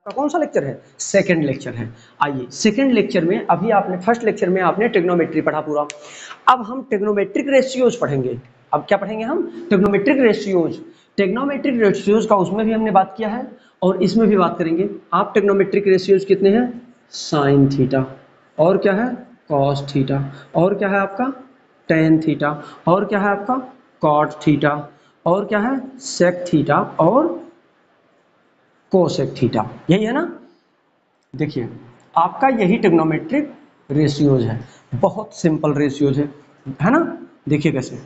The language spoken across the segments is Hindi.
कौन सा लेक्चर है? सेकंड लेक्चर है। आइए सेकंड लेक्चर में, अभी आपने फर्स्ट लेक्चर में आपने ट्रिग्नोमेट्री पढ़ा पूरा, अब हम ट्रिग्नोमेट्रिक रेशियोज पढ़ेंगे। अब क्या पढ़ेंगे हम? Trigonometric ratios. ट्रिग्नोमेट्रिक रेशियोज का उसमें भी हमने बात किया है और इसमें भी बात करेंगे। आप ट्रिग्नोमेट्रिक रेशियोज कितने हैं? साइन थीटा, और क्या है? कॉस थीटा, और क्या है आपका? टेन थीटा, और क्या है आपका? कॉट थीटा, और क्या है? सेक थीटा और कोसेक थीटा। यही है ना? देखिए आपका यही ट्रिग्नोमेट्रिक रेशियोज है, बहुत सिंपल रेशियोज है ना? देखिए कैसे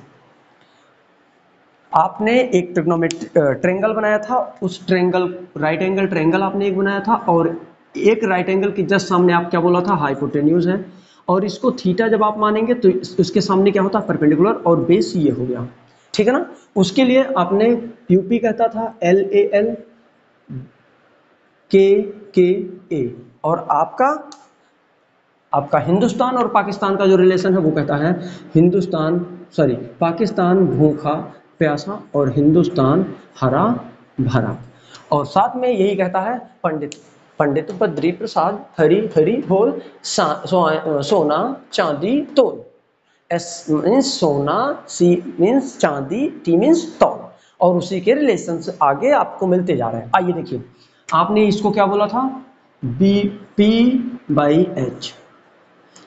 आपने एक ट्रिग्नोमेट्रिक ट्रायंगल बनाया था, उस ट्रायंगल राइट एंगल ट्रायंगल आपने एक बनाया था, और एक राइट एंगल के जस्ट सामने आप क्या बोला था? हाइपोटेन्यूज है, और इसको थीटा जब आप मानेंगे तो उसके सामने क्या होता है? परपेंडिकुलर, और बेस ये हो गया, ठीक है ना? उसके लिए आपने यूपी कहता था एल ए एल, के ए, और आपका हिंदुस्तान और पाकिस्तान का जो रिलेशन है वो कहता है पाकिस्तान भूखा प्यासा और हिंदुस्तान हरा भरा, और साथ में यही कहता है पंडित बद्री प्रसाद हरी हरी बोल सोना चांदी तोल। एस मीन्स सोना, सी मीन्स चांदी, टी मीन्स तौल, और उसी के रिलेशन से आगे आपको मिलते जा रहे हैं। आइए देखिए, आपने इसको क्या बोला था? B P by H.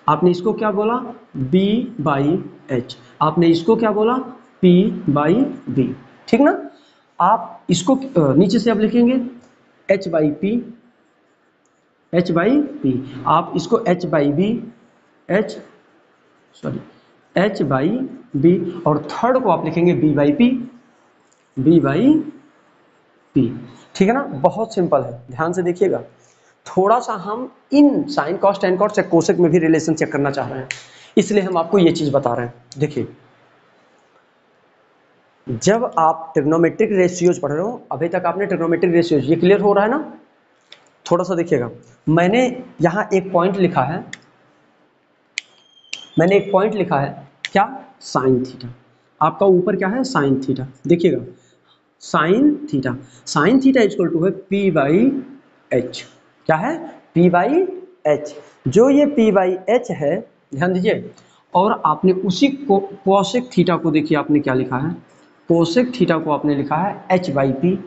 आपने इसको क्या बोला? B by H. आपने इसको क्या बोला? पी बाई बी, ठीक ना? आप इसको नीचे से आप लिखेंगे H by P, H by P. आप इसको H by B, H by B, और थर्ड को आप लिखेंगे B by P, B by P, ठीक है ना? बहुत सिंपल है, ध्यान से देखिएगा। थोड़ा सा हम इन sine cos tan cos sec cosec में भी रिलेशन चेक करना चाह रहे हैं, इसलिए हम आपको ये चीज बता रहे हैं। देखिए जब आप ट्रिग्नोमेट्रिक रेशियोज पढ़ रहे हो, अभी तक आपने ट्रिग्नोमेट्रिक रेशियोज, ये क्लियर हो रहा है ना? थोड़ा सा देखिएगा, मैंने यहाँ एक पॉइंट लिखा है, क्या? Sine theta. आपका ऊपर क्या है? Sine theta. देखिएगा साइन थीटा इक्वल टू है पी बाई एच। क्या है? P by H. जो ये पी बाई एच है, ध्यान दीजिए, और आपने उसी को कोसेक थीटा को देखिए आपने क्या लिखा है? कोसेक थीटा को आपने लिखा है H by P,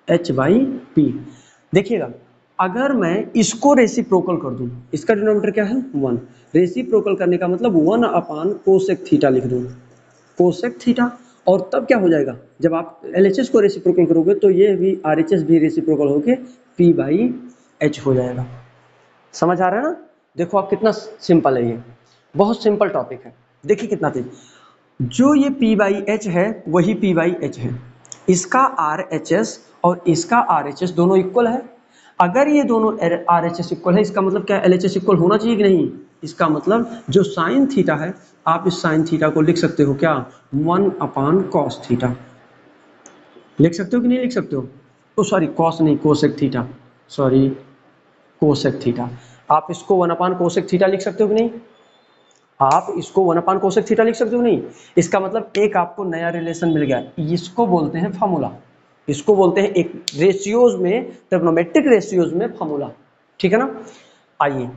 H by P. देखिएगा अगर मैं इसको रेसिप्रोकल कर दूं, इसका डिनोमिनेटर क्या है? 1। रेसिप्रोकल करने का मतलब 1 अपान कोसेक थीटा लिख दूं, कोसेक थीटा, और तब क्या हो जाएगा? जब आप एलएचएस को रेसिप्रोकल करोगे तो ये भी आरएचएस भी रेसिप्रोकल होके पी बाई एच हो जाएगा। समझ आ रहा है ना? देखो आप कितना सिंपल है, ये बहुत सिंपल टॉपिक है। देखिए कितना तेज, जो ये पी बाई एच है वही पी बाई एच है, इसका आर एच एस और इसका आर एच एस दोनों इक्वल है। अगर ये दोनों आर एच एस इक्वल है, इसका मतलब क्या? एल एच एस इक्वल होना चाहिए कि नहीं? इसका मतलब जो साइन थीटा है, आप इस साइन थीटा को लिख सकते हो क्या? 1 अपान कॉस थीटा। लिख सकते हो कि नहीं लिख सकते हो? तो सॉरी कॉस नहीं, cosec theta, sorry cosec theta. आप इसको 1 अपान कोसेक थीटा लिख सकते हो कि नहीं? आप इसको 1 अपान कोसेक थीटा लिख सकते हो नहीं? इसका मतलब एक आपको नया रिलेशन मिल गया, इसको बोलते हैं फॉर्मूला, इसको बोलते हैं एक रेशियोज में, ट्रिग्नोमेट्रिक रेशियोज में फॉर्मूला, ठीक है ना? आइए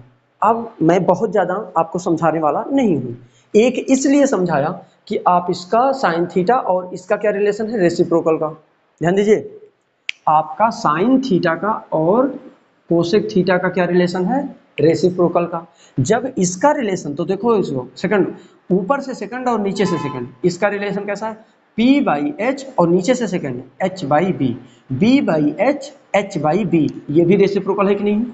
अब मैं बहुत ज्यादा आपको समझाने वाला नहीं हूं, एक इसलिए समझाया कि आप इसका साइन थीटा और इसका क्या रिलेशन है? रेसिप्रोकल का। ध्यान दीजिए, आपका साइन थीटा का और कोसेक थीटा का क्या रिलेशन है? रेसिप्रोकल का। जब इसका रिलेशन, तो देखो इसको सेकंड, ऊपर से सेकंड और नीचे से सेकंड, इसका रिलेशन कैसा है? P बाई एच और नीचे से second H by B, B by H H by B, ये भी रेसिप्रोकल है कि नहीं?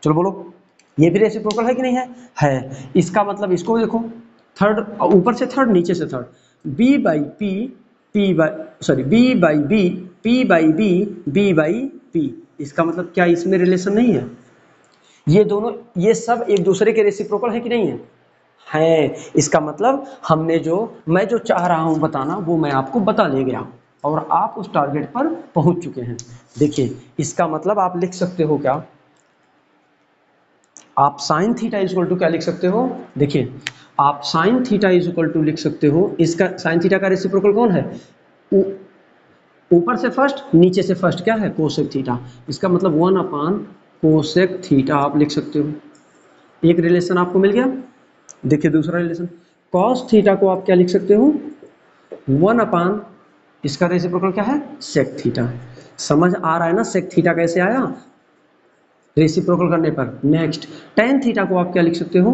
चलो बोलो, ये भी रेसिप्रोकल है कि नहीं है? है। इसका मतलब इसको देखो, थर्ड ऊपर से थर्ड नीचे से third, B by P, P by sorry B by B, P by B, B by P. इसका मतलब क्या इसमें रिलेशन नहीं है? ये दोनों, ये सब एक दूसरे के रेसिप्रोकल है कि नहीं है? है। इसका मतलब मैं जो चाह रहा हूं बताना वो मैं आपको बता ले गया, और आप उस टारगेट पर पहुंच चुके हैं। देखिए इसका मतलब आप लिख सकते हो क्या? आप sine theta is equal to क्या लिख सकते हो? देखिए आप sine theta is equal to लिख सकते हो, इसका साइन थीटा का रेसिप्रोकल कौन है? ऊपर से फर्स्ट, नीचे से फर्स्ट क्या है, कोसेक थीटा। इसका मतलब 1 अपान कोसेक थीटा आप लिख सकते हो। एक रिलेशन आपको मिल गया। देखिए दूसरा रिलेशन, कॉस थीटा को आप क्या लिख सकते हो, 1 अपान इसका रेसिप्रोकल क्या है, सेक थीटा। समझ आ रहा है ना सेक थीटा कैसे आया, रेसिप्रोकल करने पर। नेक्स्ट टेन थीटा को आप क्या लिख सकते हो,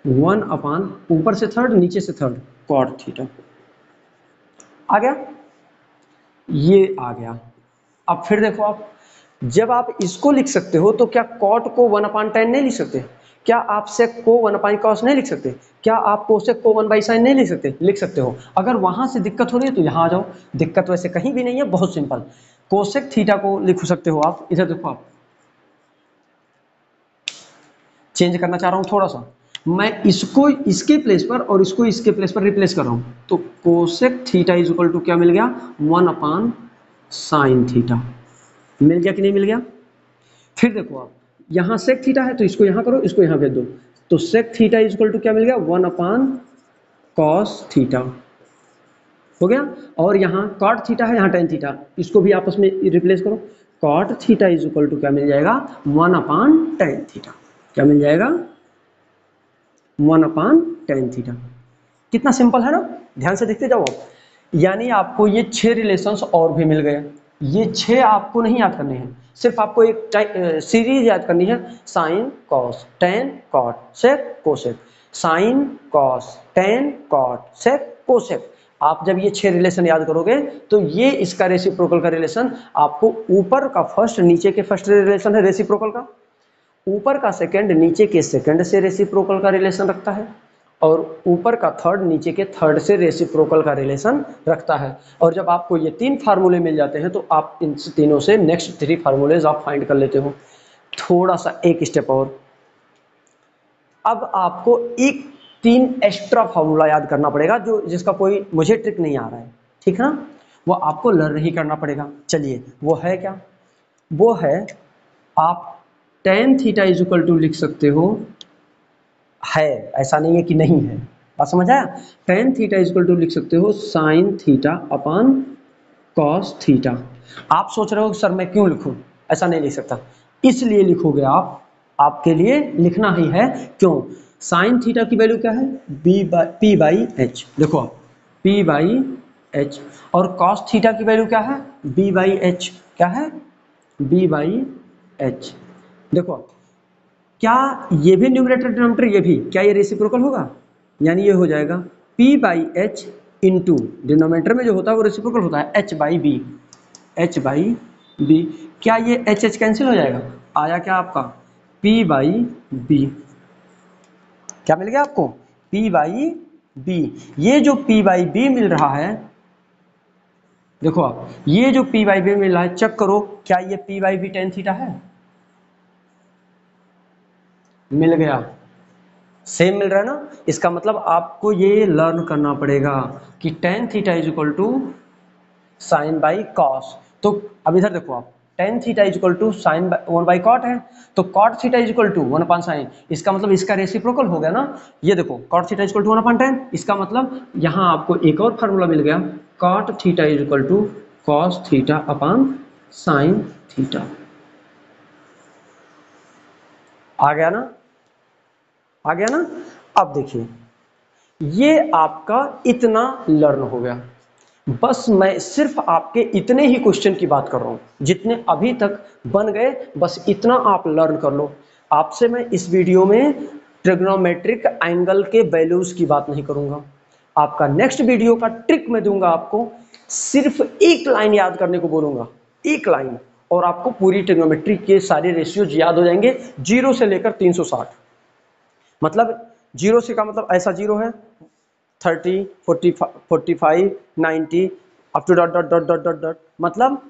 1 अपान ऊपर से थर्ड नीचे से थर्ड कॉट थीटा। आ गया, ये आ गया। अब फिर देखो आप, जब आप इसको लिख सकते हो तो क्या कॉट को 1 अपान टेन नहीं लिख सकते, क्या आप सेक को 1 अपान कॉस नहीं लिख सकते, क्या आप कोसेक को 1 बाई साइन नहीं लिख सकते, लिख सकते हो। अगर वहां से दिक्कत हो रही है तो यहां आ जाओ, दिक्कत वैसे कहीं भी नहीं है, बहुत सिंपल। कोसेक थीटा को लिख सकते हो आप, इधर देखो आप, चेंज करना चाह रहा हूं थोड़ा सा, मैं इसको इसके प्लेस पर और इसको इसके प्लेस पर रिप्लेस कर रहा हूं, तो cosec theta is equal to क्या मिल गया, 1 अपान साइन थीटा। मिल गया कि नहीं मिल गया। फिर देखो आप, यहां सेक थीटा है तो इसको यहां करो, इसको यहां भेज दो, तो sec theta is equal to क्या मिल गया, 1 अपान कॉस थीटा हो गया। और यहाँ कॉट थीटा है, यहाँ टेन थीटा, इसको भी आपस में रिप्लेस करो, cot theta is equal to क्या मिल जाएगा, 1 अपान टेन थीटा। क्या मिल जाएगा, 1 अपान टेन थीटा। कितना सिंपल है ना, ध्यान से देखते जाओ आप। यानी आपको ये 6 रिलेशंस और भी मिल गए। ये 6 आपको नहीं याद करने हैं, सिर्फ आपको एक सीरीज याद करनी है, sine cos tan cot sec cosec, sine cos tan cot sec cosec. आप जब ये 6 रिलेशन याद करोगे तो ये इसका रेसिप्रोकल का रिलेशन आपको, ऊपर का फर्स्ट नीचे के फर्स्ट रिलेशन है रेसिप्रोकल का, ऊपर का सेकंड नीचे के सेकंड से रेसिप्रोकल का रिलेशन रखता है, और ऊपर का थर्ड नीचे के थर्ड से रेसिप्रोकल का रिलेशन रखता है। और जब आपको ये 3 फार्मूले मिल जाते हैं तो आप इन तीनों से नेक्स्ट 3 फार्मूलेज आप फाइंड कर लेते हो। थोड़ा सा एक स्टेप और, अब आपको एक 3 एक्स्ट्रा फार्मूला याद करना पड़ेगा, जो जिसका कोई मुझे ट्रिक नहीं आ रहा है, ठीक है ना, वो आपको लर्न ही करना पड़ेगा। चलिए वो है क्या, वो है आप tan theta is equal to लिख सकते हो, है ऐसा नहीं है कि नहीं है, बात समझ आया। Tan theta is equal to लिख सकते हो sine theta upon cos theta. आप सोच रहे हो सर मैं क्यों लिखूं, ऐसा नहीं लिख सकता, इसलिए लिखोगे आप, आपके लिए लिखना ही है। क्यों, साइन थीटा की वैल्यू क्या है, पी बाई एच, देखो आप पी बाई एच, और कॉस थीटा की वैल्यू क्या है, बी बाई एच, क्या है, बी बाई एच। देखो क्या ये भी न्यूमरेटर डिनोमिनेटर, ये भी, क्या ये रेसिप्रोकल होगा, यानी ये हो जाएगा p by H into denominator में जो होता है वो रेसिप्रोकल होता है h by B, h by B. क्या ये h h कैंसिल हो जाएगा, आया क्या आपका p बाई बी, क्या मिल गया आपको, p बाई बी। ये जो p बाई बी मिल रहा है, देखो आप ये जो p बाई बी मिल रहा है, चेक करो क्या ये p by B tan theta है, मिल गया, सेम मिल रहा है ना। इसका मतलब आपको ये लर्न करना पड़ेगा कि tan theta is equal to sine by cos. तो अब इधर देखो आप, tan theta is equal to sine one by cot है, तो cot theta is equal to 1 upon sine, इसका मतलब इसका रेसिप्रोकल हो गया ना। ये देखो cot theta is equal to 1 upon tan, इसका मतलब यहाँ आपको एक और फार्मूला मिल गया, cot theta is equal to cos theta upon sign theta. आ गया ना, आ गया ना। अब देखिए ये आपका इतना लर्न हो गया, बस मैं सिर्फ आपके इतने ही क्वेश्चन की बात कर रहा हूं जितने अभी तक बन गए, बस इतना आप लर्न कर लो। आपसे मैं इस वीडियो में ट्रिग्नोमेट्रिक एंगल के वैल्यूज की बात नहीं करूंगा, आपका नेक्स्ट वीडियो का ट्रिक मैं दूंगा आपको, सिर्फ एक लाइन याद करने को बोलूंगा, एक लाइन, और आपको पूरी ट्रिग्नोमेट्री के सारे रेशियोज याद हो जाएंगे, 0 से लेकर 360। मतलब 0 से का मतलब ऐसा 0 है, 30 45 90 up to dot dot dot dot dot dot, मतलब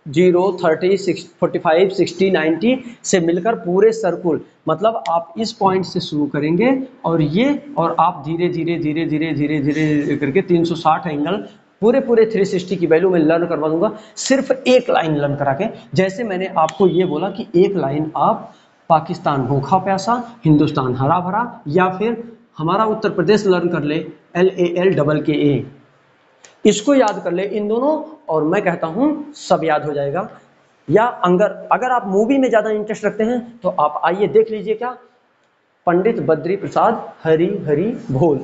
0 30 45 60 90 से मिलकर पूरे सर्कुल, मतलब आप इस पॉइंट से शुरू करेंगे और ये, और आप धीरे धीरे धीरे धीरे धीरे धीरे करके 360 एंगल पूरे पूरे 360 की वैल्यू में लर्न करवा दूंगा, सिर्फ एक लाइन लर्न करा के। जैसे मैंने आपको ये बोला कि एक लाइन आप पाकिस्तान भूखा प्यासा, हिंदुस्तान हरा भरा, या फिर हमारा उत्तर प्रदेश लर्न कर ले LAL डबल KA, इसको याद कर ले इन दोनों, और मैं कहता हूं सब याद हो जाएगा। या अगर आप मूवी में ज्यादा इंटरेस्ट रखते हैं तो आप आइए देख लीजिए क्या, पंडित बद्री प्रसाद हरि हरि बोल,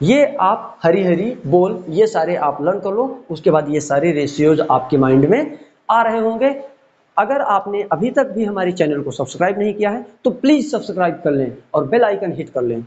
ये आप हरि हरि बोल ये सारे आप लर्न कर लो, उसके बाद ये सारे रेशियोज आपके माइंड में आ रहे होंगे। अगर आपने अभी तक भी हमारे चैनल को सब्सक्राइब नहीं किया है तो प्लीज सब्सक्राइब कर लें और बेल आइकन हिट कर लें।